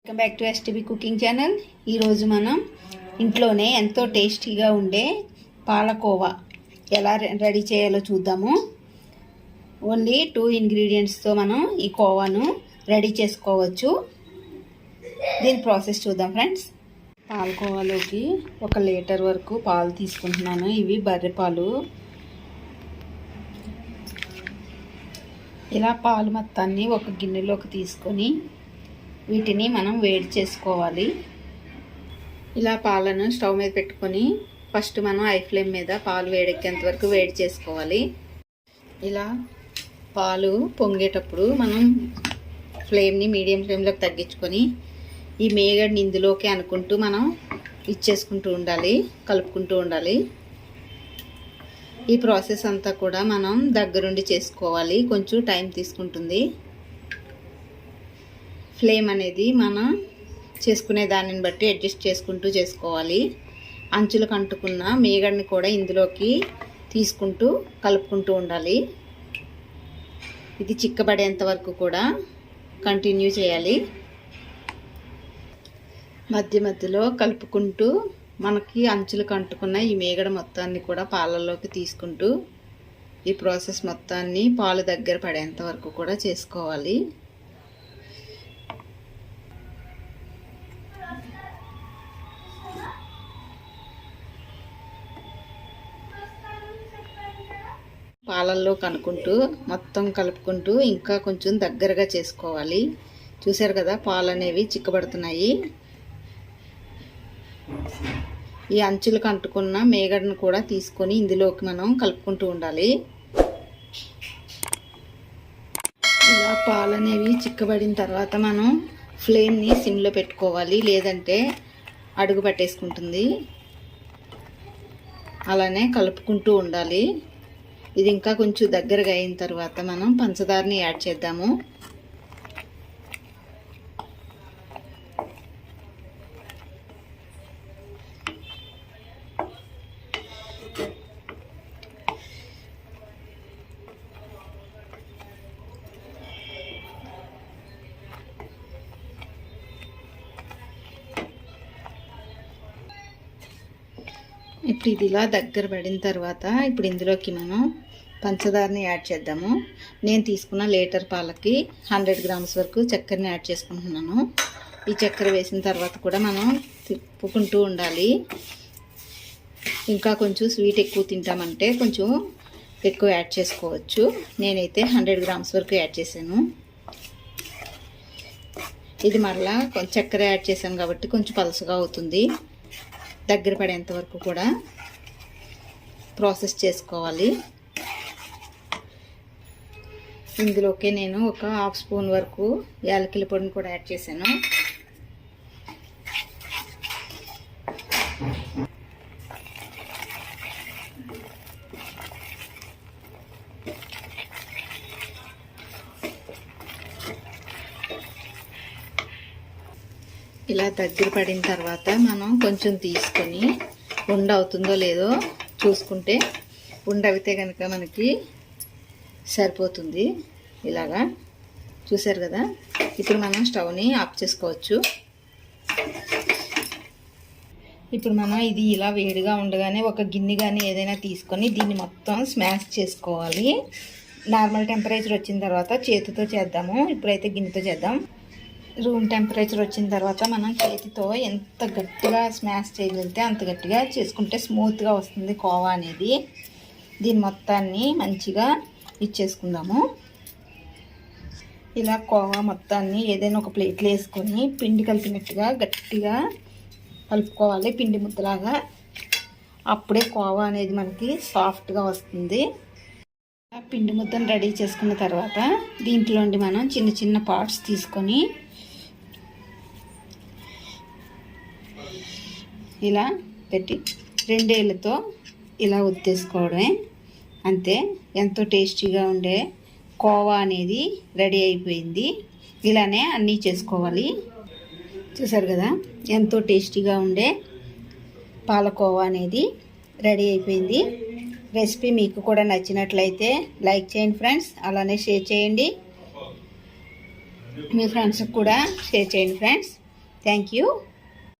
Welcome back to STB cooking channel. ఈరోజు మనం ఇంట్లోనే ఎంతో టేస్టీగా ఉండే పాలకోవా ఎలా రెడీ చేయాలో చూద్దాము. ఓన్లీ 2 ఇంగ్రీడియంట్స్తో మనం ఈ కోవాను రెడీ చేసుకోవచ్చు. దీని ప్రాసెస్ చూద్దాం ఫ్రెండ్స్. పాలకోవాలోకి 1 లీటర్ వరకు పాలు తీసుకుంటున్నాను. ఇవి బర్రె పాలు. ఇలా పాలు మొత్తాన్ని ఒక గిన్నెలోకి తీసుకొని వీటిని మనం వేడి చేసుకోవాలి. ఇలా పాలను స్టవ్ మీద పెట్టుకొని ఫస్ట్ మనం హై ఫ్లేమ్ మీద పాలు వేడెక్కేంత వరకు వేడి చేసుకోవాలి. ఇలా పాలు పొంగేటప్పుడు మనం ఫ్లేమ్ని మీడియం ఫ్లేమ్లోకి తగ్గించుకొని ఈ మేగడ్ని ఇందులోకి అనుకుంటూ మనం ఇచ్చేసుకుంటూ ఉండాలి, కలుపుకుంటూ ఉండాలి. ఈ ప్రాసెస్ అంతా కూడా మనం దగ్గరుండి చేసుకోవాలి. కొంచెం టైం తీసుకుంటుంది. ఫ్లేమ్ అనేది మనం చేసుకునే దానిని బట్టి అడ్జస్ట్ చేసుకుంటూ చేసుకోవాలి. అంచులకు అంటుకున్న మేగడ్ని కూడా ఇందులోకి తీసుకుంటూ కలుపుకుంటూ ఉండాలి. ఇది చిక్కబడేంత వరకు కూడా కంటిన్యూ చేయాలి. మధ్య మధ్యలో కలుపుకుంటూ మనకి అంచులకు అంటుకున్న ఈ మేగడ మొత్తాన్ని కూడా పాలల్లోకి తీసుకుంటూ ఈ ప్రాసెస్ మొత్తాన్ని పాలు దగ్గర పడేంత వరకు కూడా చేసుకోవాలి. పాలల్లో కనుక్కుంటూ మొత్తం కలుపుకుంటూ ఇంకా కొంచెం దగ్గరగా చేసుకోవాలి. చూసారు కదా, పాలు అనేవి చిక్కబడుతున్నాయి. ఈ అంచులకు అంటుకున్న మేగడను కూడా తీసుకొని ఇందులోకి మనం కలుపుకుంటూ ఉండాలి. ఇలా పాలు అనేవి చిక్కబడిన తర్వాత మనం ఫ్లేమ్ని సిమ్లో పెట్టుకోవాలి, లేదంటే అడుగు పట్టేసుకుంటుంది. అలానే కలుపుకుంటూ ఉండాలి. ఇది ఇంకా కొంచెం దగ్గరగా అయిన తర్వాత మనం పంచదారని యాడ్ చేద్దాము. ఇప్పుడు ఇది ఇలా దగ్గర పడిన తర్వాత ఇప్పుడు ఇందులోకి మనం పంచదారని యాడ్ చేద్దాము. నేను తీసుకున్న లీటర్ పాలకి 100 గ్రామ్స్ వరకు చక్కెరని యాడ్ చేసుకుంటున్నాను. ఈ చక్కెర వేసిన తర్వాత కూడా మనం తిప్పుకుంటూ ఉండాలి. ఇంకా కొంచెం స్వీట్ ఎక్కువ తింటామంటే కొంచెం ఎక్కువ యాడ్ చేసుకోవచ్చు. నేనైతే 100 గ్రామ్స్ వరకు యాడ్ చేశాను. ఇది మరలా కొంచెం చక్కెర యాడ్ చేశాను కాబట్టి కొంచెం పలుసగా అవుతుంది. దగ్గర పడేంత వరకు కూడా ప్రాసెస్ చేసుకోవాలి. ఇందులోకి నేను ఒక 1/2 స్పూన్ వరకు యాలకుల పొడిని కూడా యాడ్ చేశాను. ఇలా దగ్గర పడిన తర్వాత మనం కొంచెం తీసుకొని ఉండ అవుతుందో లేదో చూసుకుంటే ఉండవితే కనుక మనకి సరిపోతుంది. ఇలాగా చూసారు కదా. ఇప్పుడు మనం స్టవ్ని ఆఫ్ చేసుకోవచ్చు. ఇప్పుడు మనం ఇది ఇలా వేడిగా ఉండగానే ఒక గిన్నె కానీ ఏదైనా తీసుకొని దీన్ని మొత్తం స్మాష్ చేసుకోవాలి. నార్మల్ టెంపరేచర్ వచ్చిన తర్వాత చేతితో చేద్దాము. ఇప్పుడైతే గిన్నెతో చేద్దాం. రూమ్ టెంపరేచర్ వచ్చిన తర్వాత మనం చేతితో ఎంత గట్టిగా స్మాష్ చేయగలిగితే అంత గట్టిగా చేసుకుంటే స్మూత్గా వస్తుంది కోవా అనేది. దీని మొత్తాన్ని మంచిగా ఇచ్చేసుకుందాము. ఇలా కోవా మొత్తాన్ని ఏదైనా ఒక ప్లేట్లో వేసుకొని పిండి కలిపినట్టుగా గట్టిగా కలుపుకోవాలి, పిండి ముద్దలాగా. అప్పుడే కోవా అనేది మనకి సాఫ్ట్గా వస్తుంది. పిండి ముద్దను రెడీ చేసుకున్న తర్వాత దీంట్లోండి మనం చిన్న చిన్న పార్ట్స్ తీసుకొని ఇలా పెట్టి 2 వేళ్ళతో ఇలా ఒత్తేసుకోవడమే. అంతే, ఎంతో టేస్టీగా ఉండే కోవా అనేది రెడీ అయిపోయింది. ఇలానే అన్నీ చేసుకోవాలి. చూసారు కదా, ఎంతో టేస్టీగా ఉండే పాలకోవా అనేది రెడీ అయిపోయింది. రెసిపీ మీకు కూడా నచ్చినట్లయితే లైక్ చేయండి ఫ్రెండ్స్. అలానే షేర్ చేయండి, మీ ఫ్రెండ్స్కి కూడా షేర్ చేయండి ఫ్రెండ్స్. Thank you.